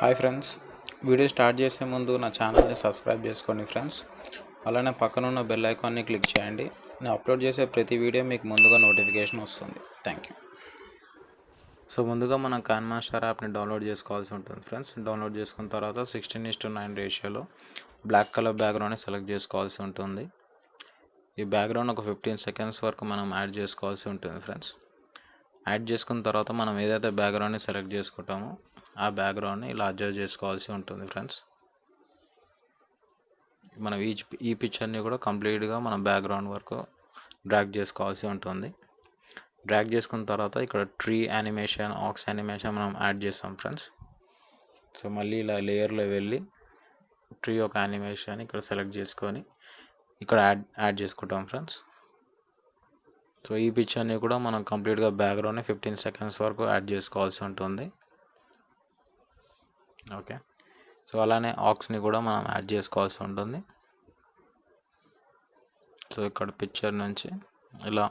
Hi friends, video start చేసే ముందు నా ఛానల్ని సబ్స్క్రైబ్ చేసుకోండి ఫ్రెండ్స్. అలానే పక్కన ఉన్న బెల్ ఐకాన్ని క్లిక్ చేయండి. నేను అప్లోడ్ చేసే ప్రతి వీడియో మీకు ముందుగా నోటిఫికేషన్ వస్తుంది. Thank you. సో ముందుగా మనం కాన్మాస్టర్ యాప్ని డౌన్లోడ్ చేసుకోవాల్సి ఉంటుంది ఫ్రెండ్స్. డౌన్లోడ్ చేసుకున్న తర్వాత 16:9 రేషియోలో బ్లాక్ కలర్ బ్యాక్గ్రౌండ్ని సెలెక్ట్ చేసుకోవాల్సి ఉంటుంది. ఈ బ్యాక్గ్రౌండ్ ఒక 15 సెకండ్స్ వరకు మనం యాడ్ చేసుకోవాల్సి ఉంటుంది ఫ్రెండ్స్. యాడ్ చేసుకున్న తర్వాత మనం ఏదైతే బ్యాక్గ్రౌండ్ని సెలెక్ట్ చేసుకుంటామో ఆ బ్యాక్గ్రౌండ్ని ఇలా అడ్జస్ట్ చేసుకోవాల్సి ఉంటుంది ఫ్రెండ్స్. మనం ఈ పిక్చర్ని కూడా కంప్లీట్గా మనం బ్యాక్గ్రౌండ్ వరకు డ్రాగ్ చేసుకోవాల్సి ఉంటుంది. డ్రాగ్ చేసుకున్న తర్వాత ఇక్కడ ట్రీ యానిమేషన్, ఆక్స్ యానిమేషన్ మనం యాడ్ చేస్తాం ఫ్రెండ్స్. సో మళ్ళీ ఇలా లేయర్లో వెళ్ళి ట్రీ ఒక యానిమేషన్ ఇక్కడ సెలెక్ట్ చేసుకొని ఇక్కడ యాడ్ చేసుకుంటాం ఫ్రెండ్స్. సో ఈ పిక్చర్ని కూడా మనం కంప్లీట్గా బ్యాక్గ్రౌండ్ని 15 సెకండ్స్ వరకు యాడ్ చేసుకోవాల్సి ఉంటుంది. ఓకే, సో అలానే ఆక్స్ని కూడా మనం యాడ్ చేసుకోవాల్సి ఉంటుంది. సో ఇక్కడ పిక్చర్ నుంచి ఇలా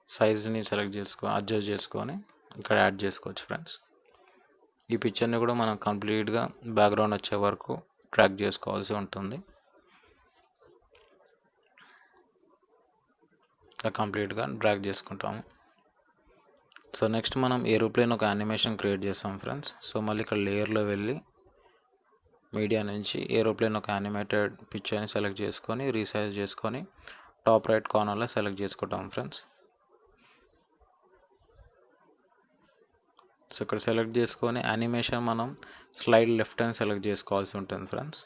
సైజ్ని సెలెక్ట్ చేసుకొని అడ్జస్ట్ చేసుకొని ఇక్కడ యాడ్ చేసుకోవచ్చు ఫ్రెండ్స్. ఈ పిక్చర్ని కూడా మనం కంప్లీట్గా బ్యాక్గ్రౌండ్ వచ్చే వరకు ట్రాక్ చేసుకోవాల్సి ఉంటుంది. కంప్లీట్గా డ్రాగ్ చేసుకుంటాము. సో నెక్స్ట్ మనం ఏరోప్లేన్ ఒక యానిమేషన్ క్రియేట్ చేస్తాం ఫ్రెండ్స్. సో మళ్ళీ ఇక్కడ లేయర్లో వెళ్ళి మీడియా నుంచి ఏరోప్లేన్ ఒక యానిమేటెడ్ పిక్చర్ని సెలెక్ట్ చేసుకొని రీసైజ్ చేసుకొని టాప్ రైట్ కార్నర్లో సెలెక్ట్ చేసుకుంటాం ఫ్రెండ్స్. సో ఇక్కడ సెలెక్ట్ చేసుకొని యానిమేషన్ మనం స్లైడ్ లెఫ్ట్ అని సెలెక్ట్ చేసుకోవాల్సి ఉంటుంది ఫ్రెండ్స్.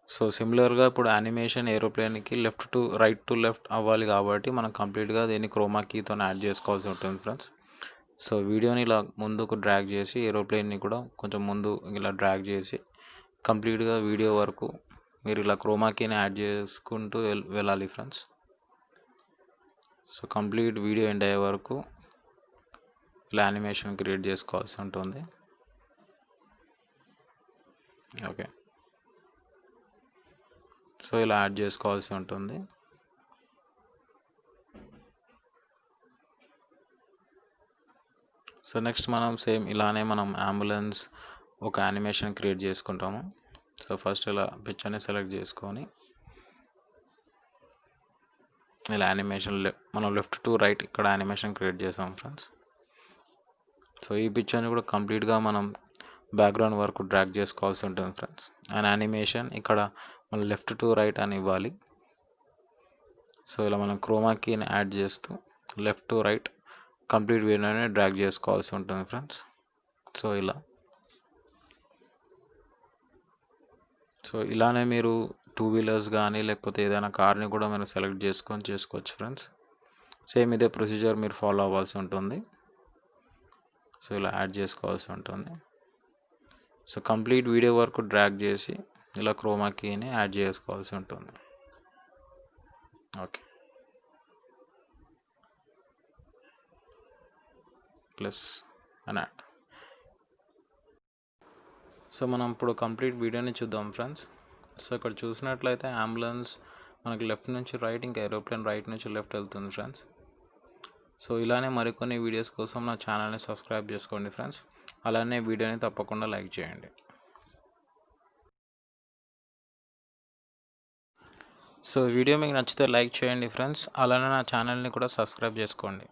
సో సిమిలర్గా ఇప్పుడు యానిమేషన్ ఏరోప్లేన్కి రైట్ టు లెఫ్ట్ అవ్వాలి కాబట్టి మనం కంప్లీట్గా దీన్ని క్రోమా కీతో యాడ్ చేసుకోవాల్సి ఉంటుంది ఫ్రెండ్స్. సో వీడియోని ఇలా ముందుకు డ్రాగ్ చేసి ఏరోప్లేన్ని కూడా కొంచెం ముందు ఇలా డ్రాగ్ చేసి కంప్లీట్గా వీడియో వరకు మీరు ఇలా క్రోమా కీని యాడ్ చేసుకుంటూ వెళ్ళాలి friends. So complete video end అయ్యే వరకు ఇలా యానిమేషన్ క్రియేట్ చేసుకోవాల్సి ఉంటుంది. ఓకే, సో ఇలా యాడ్ చేసుకోవాల్సి ఉంటుంది. సో నెక్స్ట్ మనం సేమ్ ఇలానే మనం అంబులెన్స్ ఒక యానిమేషన్ క్రియేట్ చేసుకుంటాము. సో ఫస్ట్ ఇలా పిక్చర్ని సెలెక్ట్ చేసుకొని ఇలా యానిమేషన్ మనం లెఫ్ట్ టు రైట్ ఇక్కడ యానిమేషన్ క్రియేట్ చేసాం ఫ్రెండ్స్. సో ఈ పిక్చర్ని కూడా కంప్లీట్గా మనం బ్యాక్గ్రౌండ్ వరకు డ్రాగ్ చేసుకోవాల్సి ఉంటుంది ఫ్రెండ్స్. అండ్ యానిమేషన్ ఇక్కడ మనం లెఫ్ట్ టు రైట్ అని ఇవ్వాలి. సో ఇలా మనం క్రోమా కీని యాడ్ చేస్తూ లెఫ్ట్ టు రైట్ కంప్లీట్ వీడియోని డ్రాగ్ చేసుకోవాల్సి ఉంటుంది ఫ్రెండ్స్. సో ఇలానే మీరు 2 వీలర్స్ కానీ లేకపోతే ఏదైనా కార్ని కూడా మీరు సెలెక్ట్ చేసుకోవచ్చు ఫ్రెండ్స్. సేమ్ ఇదే ప్రొసీజర్ మీరు ఫాలో అవ్వాల్సి ఉంటుంది. సో ఇలా యాడ్ చేసుకోవాల్సి ఉంటుంది. సో కంప్లీట్ వీడియో వరకు డ్రాగ్ చేసి ఇలా క్రోమా కీని యాడ్ చేసుకోవాల్సి ఉంటుంది. ఓకే, ప్లస్ అని యాడ్. సో మనం ఇప్పుడు కంప్లీట్ వీడియోని చూద్దాం ఫ్రెండ్స్. సో ఇక్కడ చూసినట్లయితే అంబులెన్స్ మనకి లెఫ్ట్ నుంచి రైట్, ఇంకా ఏరోప్లేన్ రైట్ నుంచి లెఫ్ట్ వెళ్తుంది ఫ్రెండ్స్. సో ఇలానే మరికొన్ని వీడియోస్ కోసం నా ఛానల్ని సబ్స్క్రైబ్ చేసుకోండి ఫ్రెండ్స్. అలానే వీడియోని తప్పకుండా లైక్ చేయండి. సో వీడియో మీకు నచ్చితే లైక్ చేయండి ఫ్రెండ్స్. అలానే నా ఛానల్ని కూడా సబ్స్క్రైబ్ చేసుకోండి.